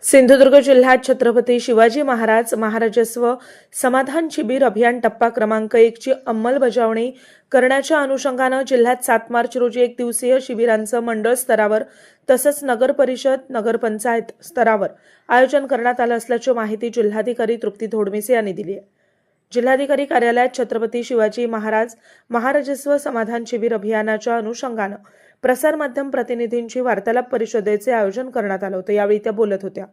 सिंधुदुर्ग जिल्ह्यात छत्रपती शिवाजी महाराज महाराजस्व समाधान शिबिर अभियान टप्पा क्रमांक 1 ची अंमलबजावणी करण्याच्या अनुषंगानं जिल्ह्यात 7 मार्च रोजी एक दिवसीय शिबिरांचं मंडळ स्तरावर तसंच नगर परिषद नगरपंचायत स्तरावर आयोजन करण्यात आलं असल्याची माहिती जिल्हाधिकारी तृप्ती धोडमिसे यांनी दिली आहे। जिल्हाधिकारी कार्यालयात छत्रपती शिवाजी महाराज महाराजस्व समाधान शिबिर अभियानाच्या अनुषंगानं प्रसार माध्यम प्रतिनिधींची वार्तालाप परिषदेचे आयोजन करण्यात आलं होतं। यावेळी त्या बोलत होत्या।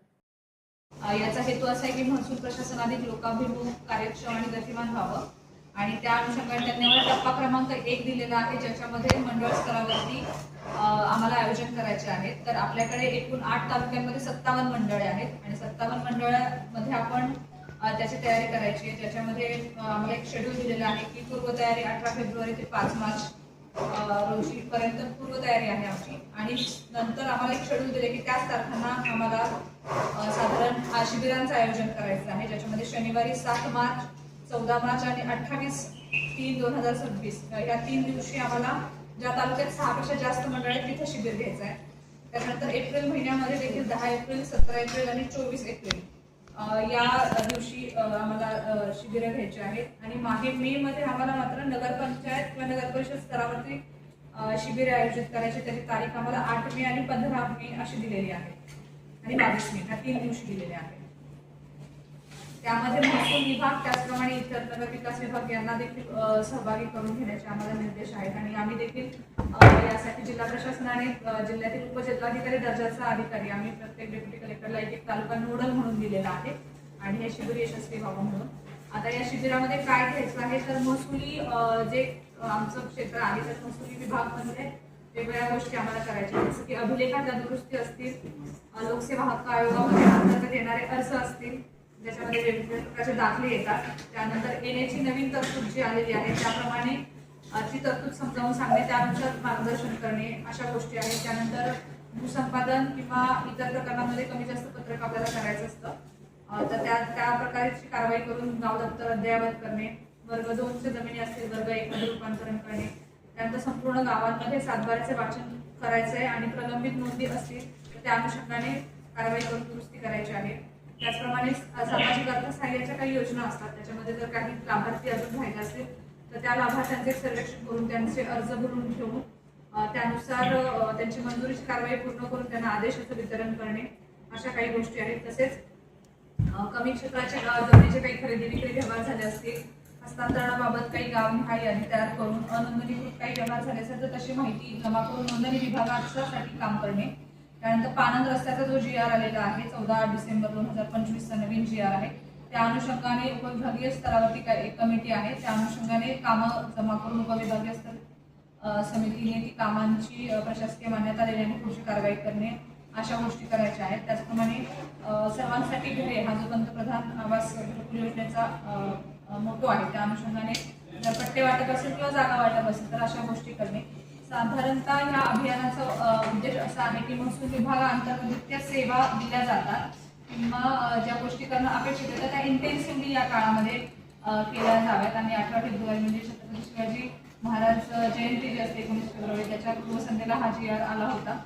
याचा हेतू असा आहे की महसूल प्रशासन अधिक लोकाभिमुख, कार्यक्षम आणि गतिमान व्हावं आणि त्या अनुषंगाने त्यांनी आम्हाला टप्पा क्रमांक 1 दिलेला आहे, ज्याच्यामध्ये मंडळ स्तरावरती आम्हाला आयोजन करायचे आहेत। तर आपल्याकडे एकूण 8 तालुक्यांमध्ये 57 मंडळे आहेत आणि 57 मंडळामध्ये आपण त्याची तयारी करायची आहे, ज्याच्यामध्ये आम्हाला एक शेड्यूल दिलेला आहे की पूर्वतयारी 18 फेब्रुवारी ते 5 मार्च रोजी पर्यंत पूर्वतयारी आहे आमची आणि नंतर आम्हाला एक शेड्यूल दिले की त्याच तारखांना आम्हाला साधारण शिबिरांचं आयोजन करायचं आहे, ज्याच्यामध्ये शनिवारी 7 मार्च, 14 मार्च आणि 28/3/2026 या 3 दिवशी आम्हाला ज्या तालुक्यात 6 पेक्षा जास्त मंडळ आहेत तिथे शिबिर घ्यायचं आहे। त्यानंतर एप्रिल महिन्यामध्ये देखील 10 एप्रिल, 17 एप्रिल आणि 24 एप्रिल या दिवशी आम्हाला शिबिरं घ्यायची आहेत आणि मागे मे मध्ये आम्हाला मात्र नगरपंचायत किंवा नगरपरिषद स्तरावरती शिबिरे आयोजित करायची। त्याची तारीख आम्हाला 8 मे आणि 15 मे अशी दिलेली आहे आणि 22 मे ह्या 3 दिवशी दिलेले आहेत। त्यामध्ये महसूल विभाग त्याचप्रमाणे इतर नगर विकास विभाग यांना देखील सहभागी करून घेण्याचे आम्हाला निर्देश आहेत आणि आम्ही देखील यासाठी जिल्हा प्रशासनाने जिल्ह्यातील उपजिल्हाधिकारी दर्जाचा अधिकारी आम्ही प्रत्येक डेप्युटी कलेक्टरला एक तालुका नोडल म्हणून दिलेला आहे आणि हे शिबिर यशस्वी व्हावं म्हणून। आता या शिबिरामध्ये काय घ्यायचं आहे तर महसुली जे आमचं क्षेत्र आहे तर महसुली विभागामध्ये वेगवेगळ्या गोष्टी आम्हाला करायच्या, जसं की अभिलेखाच्या दुरुस्ती असतील, लोकसेवा हक्क आयोगामध्ये अंतर्गत येणारे अर्ज असतील ज्याच्यामध्ये वेगवेगळ्या प्रकारचे दाखले येतात। त्यानंतर येण्याची नवीन तरतूद जी आलेली आहे त्याप्रमाणे ती तरतूद समजावून सांगणे, त्यानुसार मार्गदर्शन करणे अशा गोष्टी आहेत। त्यानंतर भूसंपादन किंवा इतर प्रकरणांमध्ये कमी जास्त पत्रक आपल्याला करायचं असतं तर त्या प्रकारची कारवाई करून गाव दप्तर अद्ययावत करणे, वर्ग 2च्या जमिनी असतील वर्ग 1 मध्ये रूपांतरण करणे, त्यानंतर संपूर्ण गावांमध्ये सातबाऱ्याचे वाचन करायचं आहे आणि प्रलंबित नोंदी असतील तर त्या अनुषंगाने कारवाई करून दुरुस्ती करायची आहे। त्याचप्रमाणे सामाजिक अर्थसहाय्याच्या काही योजना असतात, त्याच्यामध्ये जर काही लाभार्थी अजून राहिले असतील तर त्या लाभार्थ्यांचे सर्वेक्षण करून त्यांचे अर्ज भरून ठेवून त्यानुसार त्यांची मंजुरीची कारवाई पूर्ण करून त्यांना आदेशाचं वितरण करणे अशा काही गोष्टी आहेत। तसेच कमी क्षेत्राच्या जमिनीचे काही खरेदी विक्री व्यवहार झाले असतील, हस्तांतरणाबाबत काही गावनिहाय यादी तयार करून अनोंदणीकृत काही व्यवहार झाले असेल तर तशी माहिती जमा करून नोंदणी विभागासाठी काम करणे। त्यानंतर पानंद रस्त्याचा जो GR आलेला आहे 14 डिसेंबर 2025 चा नवीन GR आहे, त्या अनुषंगाने उपविभागीय स्तरावरती काही एक कमिटी आहे, त्या अनुषंगाने कामं जमा करून उपविभागीय स्तर समितीने ती कामांची प्रशासकीय मान्यता देण्याने पुढची कारवाई करणे अशा गोष्टी करायच्या आहेत। त्याचप्रमाणे सर्वांसाठी घरे हा जो पंतप्रधान आवास योजनेचा मोटो आहे त्या अनुषंगाने जर पट्टे वाटप असेल किंवा जागा वाटप असेल तर अशा गोष्टी करणे। साधारणतः या अभियानाचा उद्देश असा आहे की महसूल विभागाअंतर्गत त्या सेवा दिल्या जातात किंवा ज्या गोष्टी करणं अपेक्षित आहे त्या इंटेन्सिव्हली या काळामध्ये केल्या जाव्यात आणि 18 फेब्रुवारी म्हणजे छत्रपती शिवाजी महाराज जयंती जी असते 19 फेब्रुवारी त्याच्या पूर्वसंध्येला हा GR आला होता।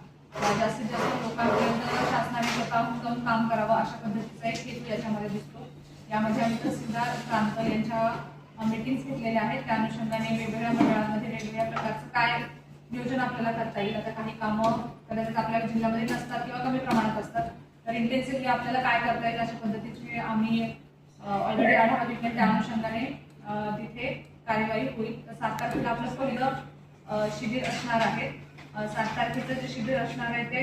जास्तीत जास्त लोकांपर्यंत शासनाने स्वतःहून जाऊन काम करावं अशा पद्धतीचा एक हेतू याच्यामध्ये दिसतो। यामध्ये आम्ही तहसीलदार प्रांत यांच्या मीटिंग्स घेतलेल्या आहेत, त्या अनुषंगाने वेगवेगळ्या मंडळांमध्ये वेगवेगळ्या प्रकारचं काय नियोजन आपल्याला करता येईल। आता काही कामं कदाचित आपल्या जिल्ह्यामध्ये नसतात किंवा कमी प्रमाणात असतात तर इंटेन्सिव्हली आपल्याला काय करता येईल अशा पद्धतीचे आम्ही ऑलरेडी आढावा घेतला, त्या अनुषंगाने तिथे कार्यवाही होईल। तर 7 तारखेला आपलं पहिलं शिबिर असणार आहे। 7 तारखेचं जे शिबिर असणार आहे ते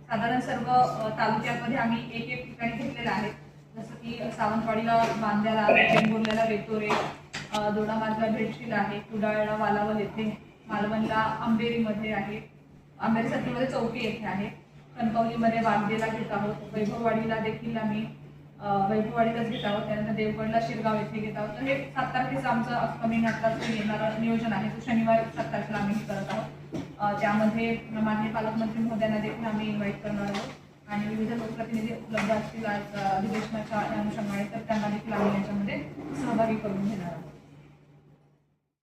साधारण सर्व तालुक्यांमध्ये आम्ही एक ठिकाणी घेतलेलं आहे, जसं की सावंतवाडीला बांद्याला, वेंगुर्ल्याला वेतोरे, दोडामार्गला भेटशील आहे, कुडाळला वालावल येथे, मालवणला आंबेरीमध्ये आहे, आंबेरी सत्तीमध्ये चौकी येथे आहे, कणकवलीमध्ये वाघदेला घेत आहोत, वैभववाडीला देखील आम्ही वैभववाडीलाच घेत आहोत, त्यानंतर देवगडला शिरगाव येथे घेत आहोत। तर हे 7 तारखेचं आमचं अपकमिंग आत्ताचं येणारं नियोजन आहे, तो शनिवारी 7 तारखेला आम्ही करत आहोत। त्यामध्ये माननीय पालकमंत्री महोदयांना देखील आम्ही इन्व्हाइट करणार आहोत आणि विविध लोकप्रतिनिधी उपलब्ध असतील आज अधिवेशनाच्या अनुषंगाने तर त्यांना देखील आम्ही याच्यामध्ये सहभागी करून घेणार आहोत।